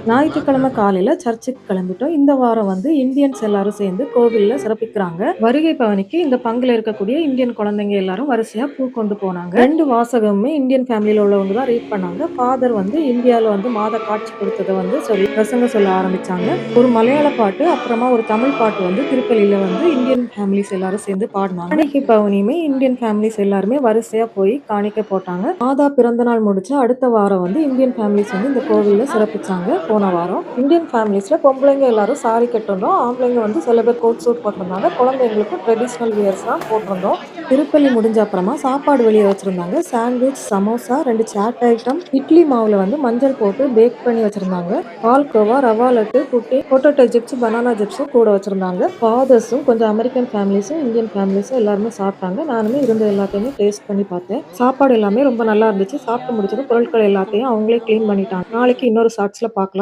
ஞாயிற்றுக்கிழமை காலையில சர்ச்சுக்கு கிளம்பிட்டோம். இந்த வாரம் வந்து இந்தியன்ஸ் எல்லாரும் சேர்ந்து கோவில்ல சிறப்பிக்கிறாங்க. வருகை பவனிக்கு இந்த பங்குல இருக்கக்கூடிய இந்தியன் குழந்தைங்க எல்லாரும் வரிசையா பூ கொண்டு போனாங்க. 2 வாசகமுமே இந்தியன் ஃபேமிலில உள்ளவங்க தான் ரீட் பண்ணாங்க. ஃபாதர் வந்து இந்தியால வந்து மாத காட்சி கொடுத்தத வந்து சொல்லி பிரசங்கம் சொல்ல ஆரம்பிச்சாங்க. ஒரு மலையாள பாட்டு, அப்புறமா ஒரு தமிழ் பாட்டு வந்து திருப்பலியில வந்து இந்தியன் ஃபேமிலிஸ் எல்லாரும் சேர்ந்து பாடுனாங்க. காணிக்கை பவனியுமே இந்தியன் ஃபேமிலிஸ் எல்லாருமே வரிசையா போய் காணிக்கை போட்டாங்க. மாதா பிறந்த நாள் முடிச்சு அடுத்த வாரம் வந்து இந்தியன் ஃபேமிலிஸ் வந்து இந்த கோவில்ல சிறப்பிச்சாங்க. போன வாரம் இந்தியன் ஃபேமிலிஸ்ல பொம்பளைங்க எல்லாரும் சாரி கட்டிருந்தோம். ஆம்பளைங்க வந்து சில பேர் கோட் சூட் போட்டிருந்தாங்க. குழந்தைங்களுக்கு ட்ரெடிஷ்னல் வியர்ஸ் தான் போட்டிருந்தோம். திருப்பலி முடிஞ்ச அப்புறமா சாப்பாடு வெளியே வச்சிருந்தாங்க. சாண்ட்விச், சமோசா, 2 சாட் ஐட்டம், இட்லி மாவுல வந்து மஞ்சள் போட்டு பேக் பண்ணி வச்சிருந்தாங்க. பால்கோவா, ரவா லட்டு, புட்டி, பொட்டேட்டோ சிப்ஸ், பனானா சிப்ஸும் கூட வச்சிருந்தாங்க. ஃபாதர்ஸும் கொஞ்சம் அமெரிக்கன் ஃபேமிலிஸும் இந்தியன் ஃபேமிலிஸும் எல்லாருமே சாப்பிட்டாங்க. நானுமே இருந்த எல்லாத்தையுமே டேஸ்ட் பண்ணி பார்த்தேன். சாப்பாடு எல்லாமே ரொம்ப நல்லா இருந்துச்சு. சாப்பிட்டு முடிச்சதும் பொருட்கள் எல்லாத்தையும் அவங்களே கிளீன் பண்ணிட்டாங்க. நாளைக்கு இன்னொரு ஷார்ட்ஸ்ல பார்க்கலாம்.